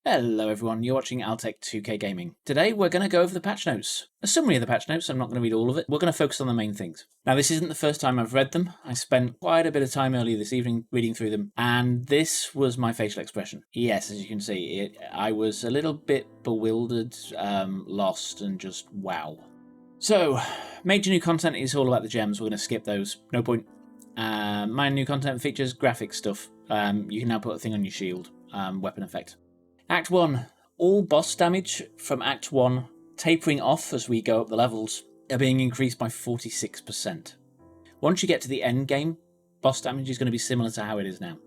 Hello everyone, you're watching Altek2k Gaming. Today we're going to go over the patch notes. A summary of the patch notes, I'm not going to read all of it. We're going to focus on the main things. Now this isn't the first time I've read them. I spent quite a bit of time earlier this evening reading through them, and this was my facial expression. Yes, as you can see, I was a little bit bewildered, lost, and just wow. So, major new content is all about the gems. We're going to skip those, no point. My new content features graphic stuff. You can now put a thing on your shield, weapon effect. Act 1. All boss damage from Act 1 tapering off as we go up the levels are being increased by 46%. Once you get to the end game, boss damage is going to be similar to how it is now.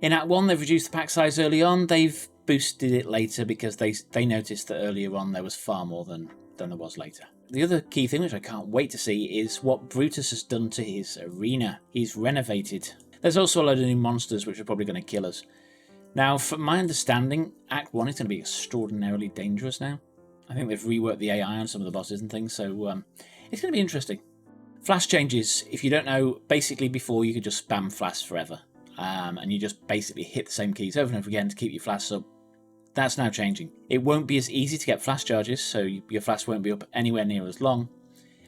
In Act 1 they've reduced the pack size early on, they've boosted it later because they noticed that earlier on there was far more than there was later. The other key thing which I can't wait to see is what Brutus has done to his arena. He's renovated. There's also a load of new monsters which are probably going to kill us. Now, from my understanding, Act 1 is going to be extraordinarily dangerous now. I think they've reworked the AI on some of the bosses and things, so it's going to be interesting. Flash changes. If you don't know, basically before you could just spam flash forever. And you just basically hit the same keys over and over again to keep your flash up. That's now changing. It won't be as easy to get flash charges, so your flash won't be up anywhere near as long.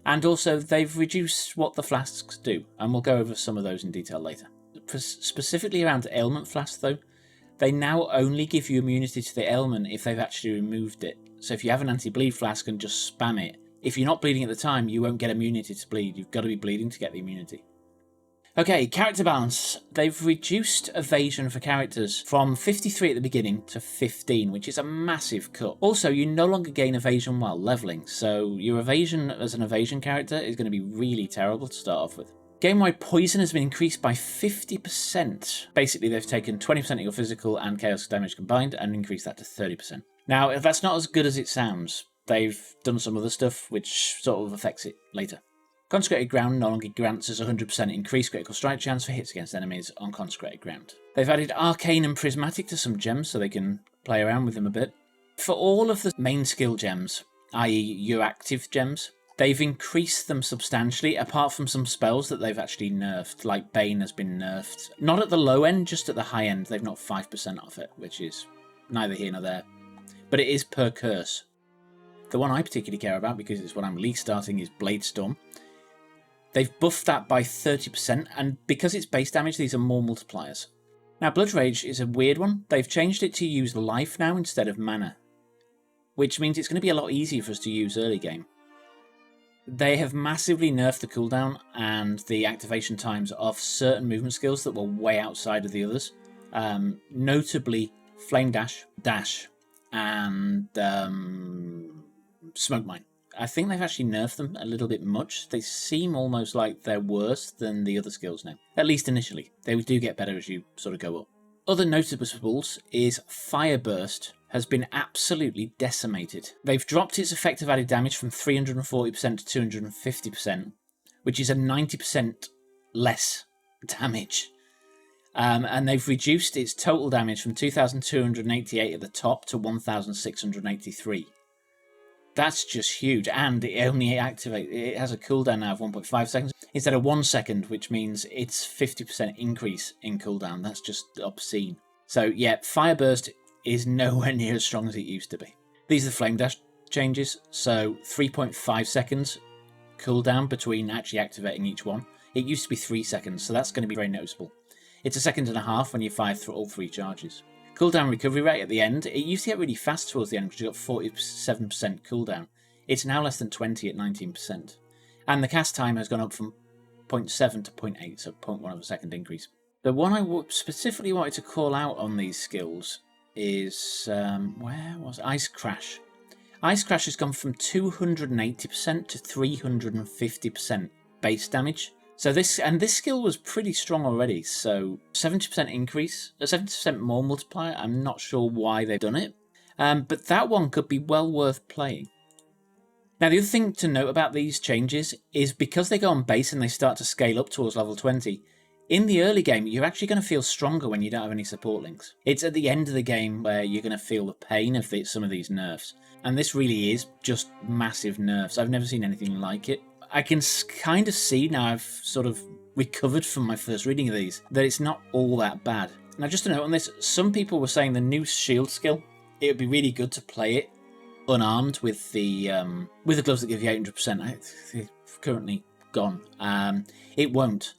And also, they've reduced what the flasks do, and we'll go over some of those in detail later. Specifically around ailment flasks, though, they now only give you immunity to the ailment if they've actually removed it. So if you have an anti-bleed flask and just spam it, if you're not bleeding at the time, you won't get immunity to bleed. You've got to be bleeding to get the immunity. Okay, character balance. They've reduced evasion for characters from 53 at the beginning to 15, which is a massive cut. Also, you no longer gain evasion while leveling, so your evasion as an evasion character is going to be really terrible to start off with. Game-wide poison has been increased by 50%. Basically, they've taken 20% of your physical and chaos damage combined and increased that to 30%. Now, if that's not as good as it sounds, they've done some other stuff which sort of affects it later. Consecrated Ground no longer grants us 100% increased critical strike chance for hits against enemies on Consecrated Ground. They've added Arcane and Prismatic to some gems so they can play around with them a bit. For all of the main skill gems, i.e. your active gems, they've increased them substantially, apart from some spells that they've actually nerfed, like Bane has been nerfed. Not at the low end, just at the high end. They've knocked 5% off it, which is neither here nor there. But it is per curse. The one I particularly care about, because it's what I'm least starting, is Blade Storm. They've buffed that by 30%, and because it's base damage, these are more multipliers. Now, Blood Rage is a weird one. They've changed it to use life now instead of mana, which means it's going to be a lot easier for us to use early game. They have massively nerfed the cooldown and the activation times of certain movement skills that were way outside of the others. Notably, Flame Dash, and Smoke Mine. I think they've actually nerfed them a little bit much. They seem almost like they're worse than the other skills now. At least initially. They do get better as you sort of go up. Other notables is Fire Burst has been absolutely decimated. They've dropped its effective added damage from 340% to 250%, which is a 90% less damage. And they've reduced its total damage from 2,288 at the top to 1,683. That's just huge, and it only activates. It has a cooldown now of 1.5 seconds instead of 1 second, which means it's 50% increase in cooldown. That's just obscene. So yeah, Fire Burst is nowhere near as strong as it used to be. These are the Flame Dash changes, so 3.5 seconds cooldown between actually activating each one. It used to be 3 seconds, so that's going to be very noticeable. It's a second and a half when you fire through all 3 charges. Cooldown recovery rate at the end, it used to get really fast towards the end because you got 47% cooldown. It's now less than 20 at 19%. And the cast time has gone up from 0.7 to 0.8, so 0.1 of a second increase. The one I specifically wanted to call out on these skills is, where was it? Ice Crash. Ice Crash has gone from 280% to 350% base damage. So this skill was pretty strong already, so 70% increase, a 70% more multiplier. I'm not sure why they've done it, but that one could be well worth playing. Now, the other thing to note about these changes is because they go on base and they start to scale up towards level 20, in the early game, you're actually going to feel stronger when you don't have any support links. It's at the end of the game where you're going to feel the pain of some of these nerfs, and this really is just massive nerfs. I've never seen anything like it. I can kind of see now I've sort of recovered from my first reading of these, that it's not all that bad. Now, just a note on this, some people were saying the new shield skill it would be really good to play it unarmed with the gloves that give you 800%. It's currently gone. It won't.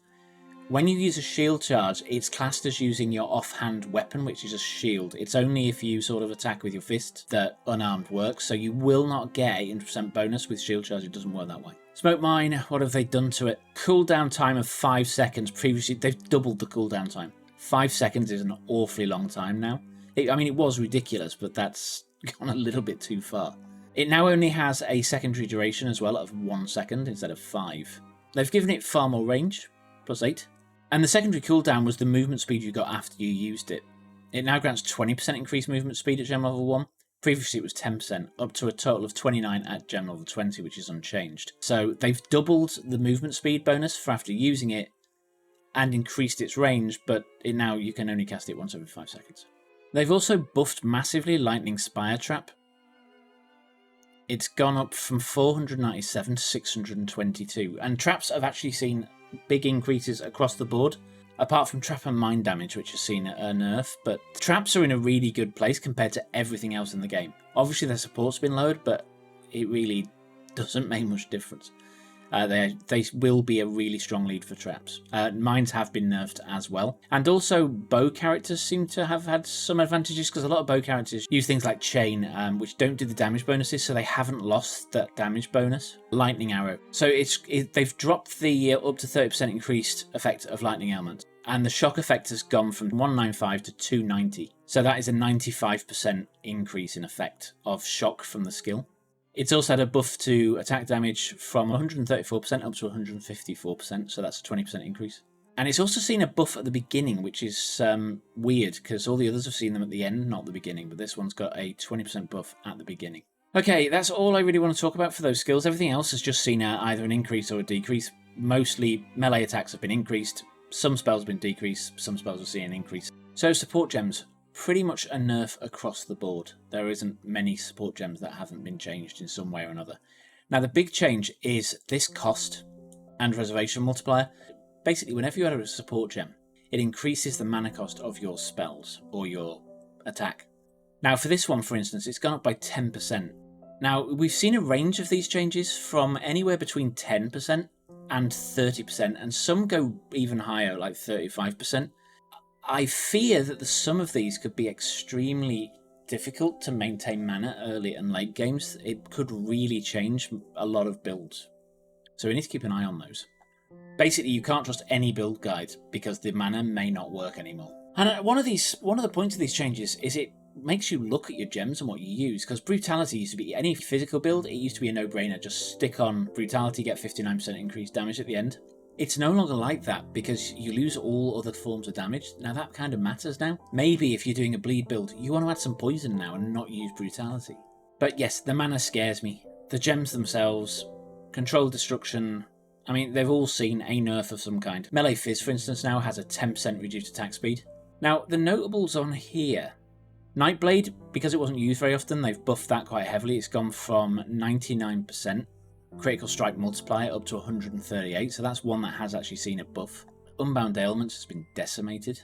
When you use a shield charge, it's classed as using your offhand weapon, which is a shield. It's only if you sort of attack with your fist that unarmed works, so you will not get 800% bonus with shield charge. It doesn't work that way. Smoke mine, what have they done to it? Cooldown time of 5 seconds. Previously, they've doubled the cooldown time. 5 seconds is an awfully long time now. I mean, it was ridiculous, but that's gone a little bit too far. It now only has a secondary duration as well of 1 second instead of 5. They've given it far more range, +8. And the secondary cooldown was the movement speed you got after you used it. It now grants 20% increased movement speed at gem level 1. Previously it was 10%, up to a total of 29 at gem level 20, which is unchanged. So they've doubled the movement speed bonus for after using it and increased its range, but now you can only cast it once every 5 seconds. They've also buffed massively Lightning Spire Trap. It's gone up from 497 to 622, and traps have actually seen big increases across the board, apart from trap and mine damage, which has seen a nerf, but traps are in a really good place compared to everything else in the game. Obviously their support's been lowered, but it really doesn't make much difference. They will be a really strong lead for traps. Mines have been nerfed as well. And also bow characters seem to have had some advantages, because a lot of bow characters use things like chain, which don't do the damage bonuses, so they haven't lost that damage bonus. Lightning arrow. So they've dropped the up to 30% increased effect of lightning ailment. And the shock effect has gone from 195 to 290. So that is a 95% increase in effect of shock from the skill. It's also had a buff to attack damage from 134% up to 154%, so that's a 20% increase. And it's also seen a buff at the beginning, which is weird, because all the others have seen them at the end, not the beginning, but this one's got a 20% buff at the beginning. Okay, that's all I really want to talk about for those skills. Everything else has just seen either an increase or a decrease. Mostly melee attacks have been increased, some spells have been decreased, some spells have seen an increase. So support gems. Pretty much a nerf across the board. There isn't many support gems that haven't been changed in some way or another. Now the big change is this cost and reservation multiplier. Basically, whenever you add a support gem, it increases the mana cost of your spells or your attack. Now for this one, for instance, it's gone up by 10%. Now we've seen a range of these changes from anywhere between 10% and 30%, and some go even higher, like 35%. I fear that some of these could be extremely difficult to maintain mana early and late games. It could really change a lot of builds. So we need to keep an eye on those. Basically, you can't trust any build guide because the mana may not work anymore. And one of the points of these changes is it makes you look at your gems and what you use, because brutality used to be any physical build, it used to be a no-brainer. Just stick on brutality, get 59% increased damage at the end. It's no longer like that because you lose all other forms of damage. Now that kind of matters now. Maybe if you're doing a bleed build, you want to add some poison now and not use brutality. But yes, the mana scares me. The gems themselves, controlled destruction, I mean, they've all seen a nerf of some kind. Melee Fizz, for instance, now has a 10% reduced attack speed. Now, the notables on here. Nightblade, because it wasn't used very often, they've buffed that quite heavily. It's gone from 99%. Critical strike multiplier up to 138, so that's one that has actually seen a buff. Unbound Ailments has been decimated.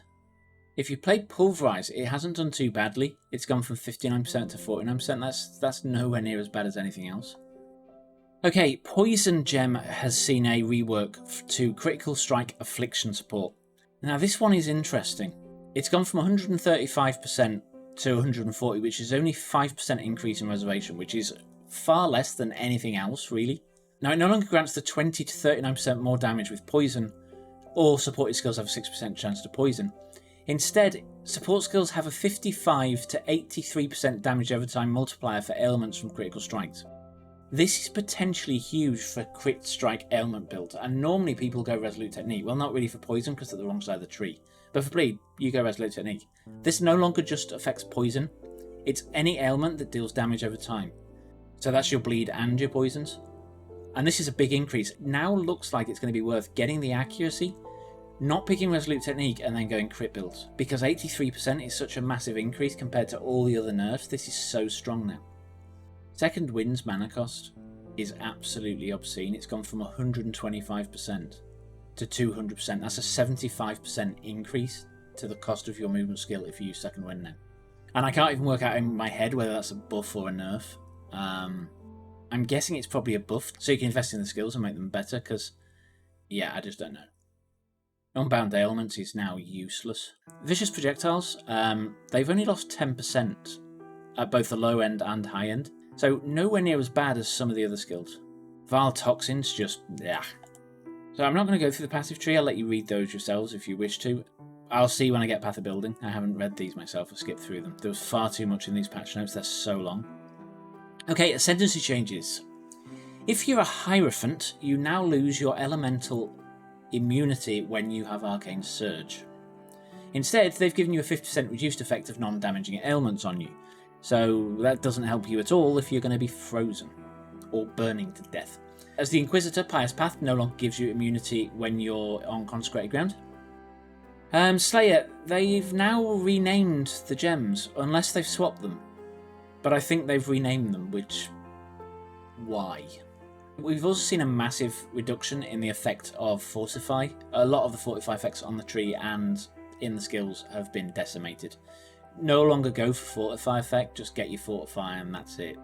If you play Pulverize, it hasn't done too badly. It's gone from 59% to 49%. That's nowhere near as bad as anything else. Okay, Poison Gem has seen a rework to Critical Strike Affliction support. Now this one is interesting. It's gone from 135% to 140, which is only 5% increase in reservation, which is far less than anything else, really. Now, it no longer grants the 20 to 39% more damage with poison, or supported skills have a 6% chance to poison. Instead, support skills have a 55 to 83% damage over time multiplier for ailments from critical strikes. This is potentially huge for crit strike ailment build, and normally people go Resolute Technique. Well, not really for poison because they're the wrong side of the tree, but for bleed, you go Resolute Technique. This no longer just affects poison, it's any ailment that deals damage over time. So that's your bleed and your poisons. And this is a big increase. Now looks like it's going to be worth getting the accuracy, not picking Resolute Technique and then going crit builds. Because 83% is such a massive increase compared to all the other nerfs. This is so strong now. Second Wind's mana cost is absolutely obscene. It's gone from 125% to 200%. That's a 75% increase to the cost of your movement skill if you use Second Wind now. And I can't even work out in my head whether that's a buff or a nerf. I'm guessing it's probably a buff, so you can invest in the skills and make them better, because, yeah, I just don't know. Unbound ailments is now useless. Vicious projectiles, they've only lost 10% at both the low end and high end, so nowhere near as bad as some of the other skills. Vile toxins, just, yeah. So I'm not going to go through the passive tree, I'll let you read those yourselves if you wish to. I'll see when I get Path of Building. I haven't read these myself, I'll skip through them. There was far too much in these patch notes, they're so long. Okay, ascendancy changes. If you're a Hierophant, you now lose your elemental immunity when you have Arcane Surge. Instead, they've given you a 50% reduced effect of non-damaging ailments on you, so that doesn't help you at all if you're going to be frozen or burning to death. As the Inquisitor, Pious Path no longer gives you immunity when you're on consecrated ground. Slayer, they've now renamed the gems, unless they've swapped them. But I think they've renamed them, which... why? We've also seen a massive reduction in the effect of Fortify. A lot of the Fortify effects on the tree and in the skills have been decimated. No longer go for Fortify effect, just get your Fortify and that's it.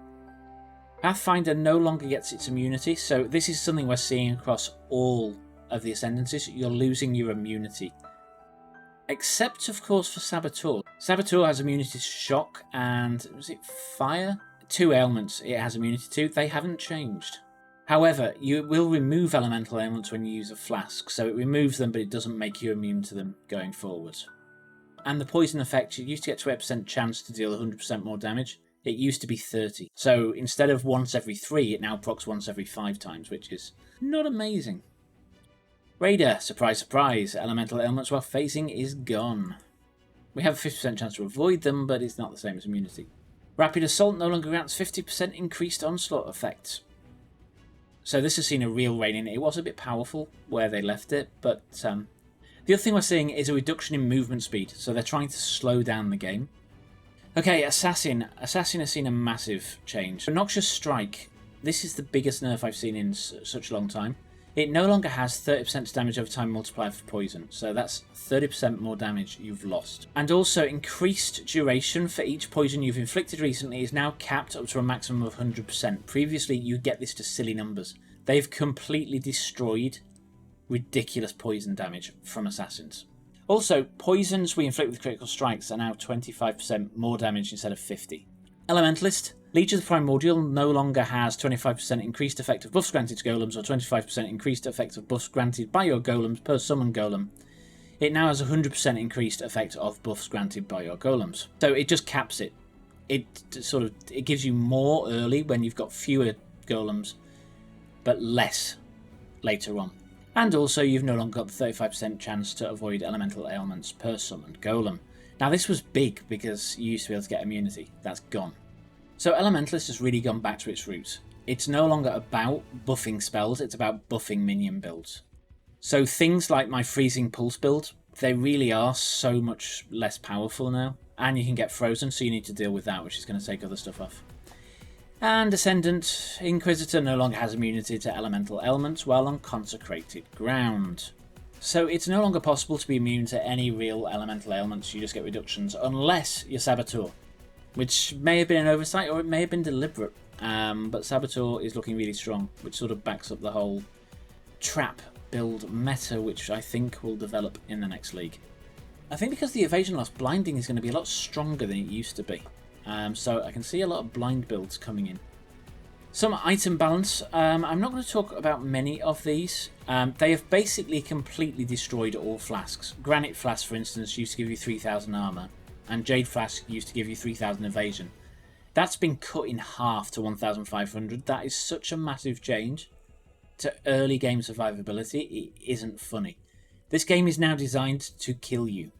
Pathfinder no longer gets its immunity, so this is something we're seeing across all of the Ascendancies. You're losing your immunity. Except, of course, for Saboteur. Saboteur has immunity to shock and, was it fire? 2 ailments it has immunity to. They haven't changed. However, you will remove elemental ailments when you use a flask, so it removes them but it doesn't make you immune to them going forward. And the poison effect, you used to get 20% chance to deal 100% more damage. It used to be 30. So instead of once every 3, it now procs once every 5 times, which is not amazing. Raider, surprise surprise, elemental ailments while phasing is gone. We have a 50% chance to avoid them, but it's not the same as immunity. Rapid Assault no longer grants 50% increased onslaught effect. So this has seen a real rein in. It was a bit powerful where they left it, but the other thing we're seeing is a reduction in movement speed, so they're trying to slow down the game. Okay, Assassin. Assassin has seen a massive change. Noxious Strike. This is the biggest nerf I've seen in such a long time. It no longer has 30% damage over time multiplier for poison, so that's 30% more damage you've lost. And also, increased duration for each poison you've inflicted recently is now capped up to a maximum of 100%. Previously, you'd get this to silly numbers. They've completely destroyed ridiculous poison damage from Assassins. Also, poisons we inflict with critical strikes are now 25% more damage instead of 50%. Elementalist. Leech of the Primordial no longer has 25% increased effect of buffs granted to golems or 25% increased effect of buffs granted by your golems per summoned golem. It now has 100% increased effect of buffs granted by your golems. So it just caps it. It gives you more early when you've got fewer golems, but less later on. And also you've no longer got the 35% chance to avoid elemental ailments per summoned golem. Now this was big because you used to be able to get immunity. That's gone. So Elementalist has really gone back to its roots. It's no longer about buffing spells, it's about buffing minion builds. So things like my Freezing Pulse build, they really are so much less powerful now. And you can get frozen, so you need to deal with that, which is going to take other stuff off. And Ascendant, Inquisitor no longer has immunity to elemental ailments while on consecrated ground. So it's no longer possible to be immune to any real elemental ailments, you just get reductions, unless you're Saboteur. Which may have been an oversight, or it may have been deliberate. But Saboteur is looking really strong, which sort of backs up the whole trap build meta, which I think will develop in the next league. I think because the evasion loss, blinding is going to be a lot stronger than it used to be. So I can see a lot of blind builds coming in. Some item balance. I'm not going to talk about many of these. They have basically completely destroyed all flasks. Granite Flask, for instance, used to give you 3000 armor. And Jade Flask used to give you 3000 evasion. That's been cut in half to 1500. That is such a massive change to early game survivability. It isn't funny. This game is now designed to kill you.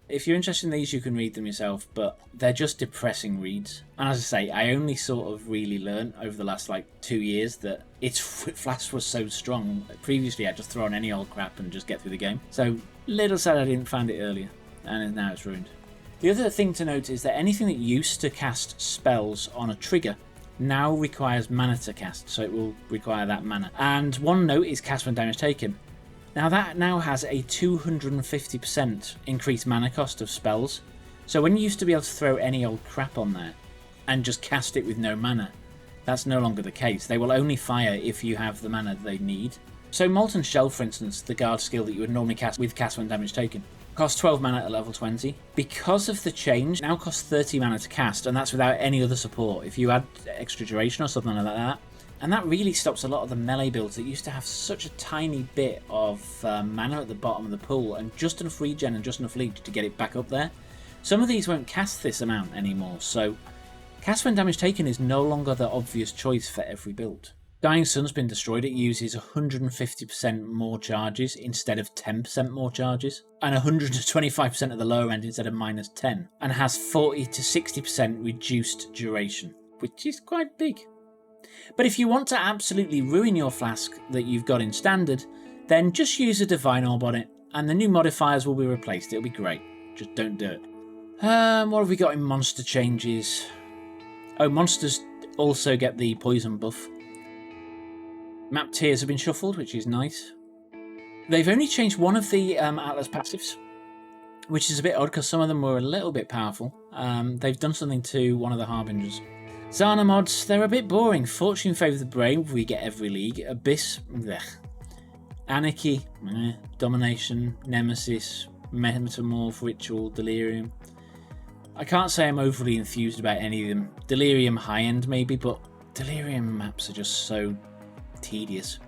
If you're interested in these, you can read them yourself, but they're just depressing reads. And as I say, I only sort of really learned over the last 2 years that its Flask was so strong. Previously, I'd just throw on any old crap and just get through the game. So, little sad I didn't find it earlier, and now it's ruined. The other thing to note is that anything that used to cast spells on a trigger now requires mana to cast, so it will require that mana. And one note is cast when damage taken. Now that now has a 250% increased mana cost of spells, So when you used to be able to throw any old crap on there and just cast it with no mana, that's no longer the case. They will only fire if you have the mana they need. So Molten Shell, for instance, the guard skill that you would normally cast with cast when damage taken, costs 12 mana at level 20. Because of the change, now costs 30 mana to cast, and that's without any other support. If you add extra duration or something like that, and that really stops a lot of the melee builds that used to have such a tiny bit of mana at the bottom of the pool, and just enough regen and just enough leech to get it back up there. Some of these won't cast this amount anymore, so cast when damage taken is no longer the obvious choice for every build. Dying Sun's been destroyed. It uses 150% more charges instead of 10% more charges, and 125% at the lower end instead of -10, and has 40 to 60% reduced duration, which is quite big. But if you want to absolutely ruin your flask that you've got in standard, then just use a Divine Orb on it, and the new modifiers will be replaced. It'll be great. Just don't do it. What have we got in monster changes? Oh, monsters also get the poison buff. Map tiers have been shuffled, which is nice. They've only changed one of the Atlas passives, which is a bit odd because some of them were a little bit powerful. They've done something to one of the Harbingers. Zana mods, they're a bit boring. Fortune Favours the Brave, we get every league. Abyss, blech. Anarchy, Domination, Nemesis, Metamorph, Ritual, Delirium. I can't say I'm overly enthused about any of them. Delirium high-end maybe, but Delirium maps are just so tedious.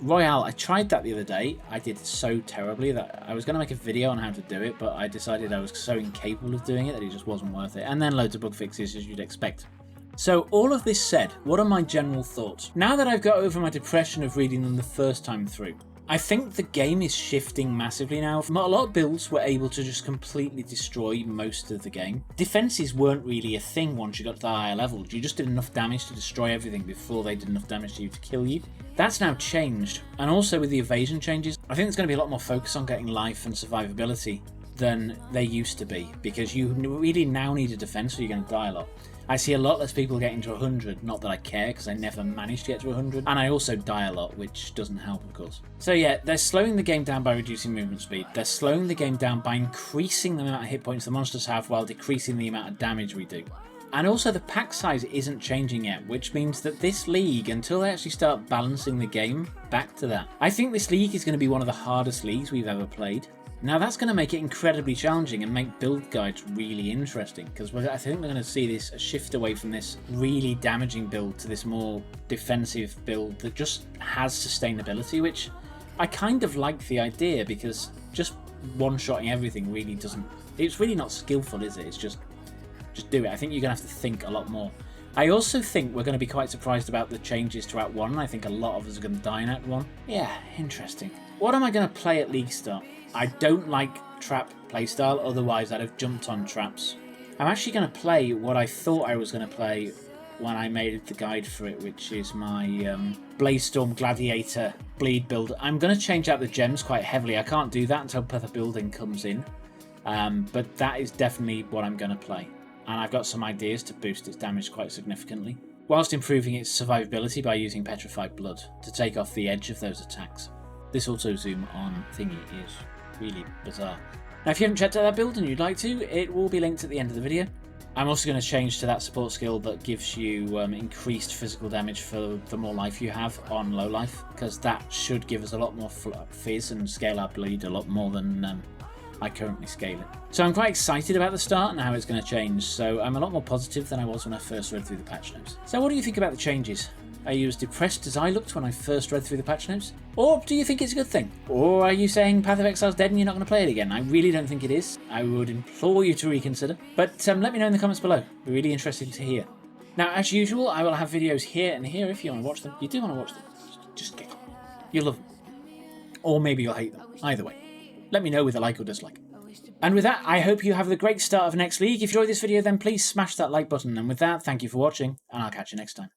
Royale, I tried that the other day. I did so terribly that I was going to make a video on how to do it, but I decided I was so incapable of doing it that it just wasn't worth it. And then loads of bug fixes, as you'd expect. So all of this said, what are my general thoughts? Now that I've got over my depression of reading them the first time through, I think the game is shifting massively now. A lot of builds were able to just completely destroy most of the game. Defenses weren't really a thing once you got to the higher levels. You just did enough damage to destroy everything before they did enough damage to you to kill you. That's now changed. And also with the evasion changes, I think there's going to be a lot more focus on getting life and survivability than they used to be, because you really now need a defense or you're going to die a lot. I see a lot less people getting to 100, not that I care because I never managed to get to 100, and I also die a lot, which doesn't help of course. So yeah, they're slowing the game down by reducing movement speed, they're slowing the game down by increasing the amount of hit points the monsters have while decreasing the amount of damage we do. And also the pack size isn't changing yet, which means that this league, until they actually start balancing the game back to that, I think this league is going to be one of the hardest leagues we've ever played. Now that's going to make it incredibly challenging and make build guides really interesting, because I think we're going to see a shift away from this really damaging build to this more defensive build that just has sustainability, which I kind of like the idea, because just one-shotting everything really doesn't... It's really not skillful, is it? It's just do it. I think you're going to have to think a lot more. I also think we're going to be quite surprised about the changes to Act 1. I think a lot of us are going to die in Act 1. Yeah, interesting. What am I going to play at League Start? I don't like trap playstyle, otherwise I'd have jumped on traps. I'm actually going to play what I thought I was going to play when I made the guide for it, which is my Bladestorm Gladiator bleed build. I'm going to change out the gems quite heavily. I can't do that until Pepper Building comes in, but that is definitely what I'm going to play. And I've got some ideas to boost its damage quite significantly, whilst improving its survivability by using Petrified Blood to take off the edge of those attacks. This auto zoom on thingy is really bizarre. Now if you haven't checked out that build and you'd like to, it will be linked at the end of the video. I'm also going to change to that support skill that gives you increased physical damage for the more life you have on low life, because that should give us a lot more fizz and scale our bleed a lot more than I currently scale it. So I'm quite excited about the start and how it's going to change, so I'm a lot more positive than I was when I first read through the patch notes. So what do you think about the changes? Are you as depressed as I looked when I first read through the patch notes? Or do you think it's a good thing? Or are you saying Path of Exile's dead and you're not going to play it again? I really don't think it is. I would implore you to reconsider. But let me know in the comments below. It'd be really interesting to hear. Now, as usual, I will have videos here and here if you want to watch them. You do want to watch them. Just get on. You'll love them. Or maybe you'll hate them. Either way. Let me know with a like or dislike. And with that, I hope you have a great start of next league. If you enjoyed this video, then please smash that like button. And with that, thank you for watching, and I'll catch you next time.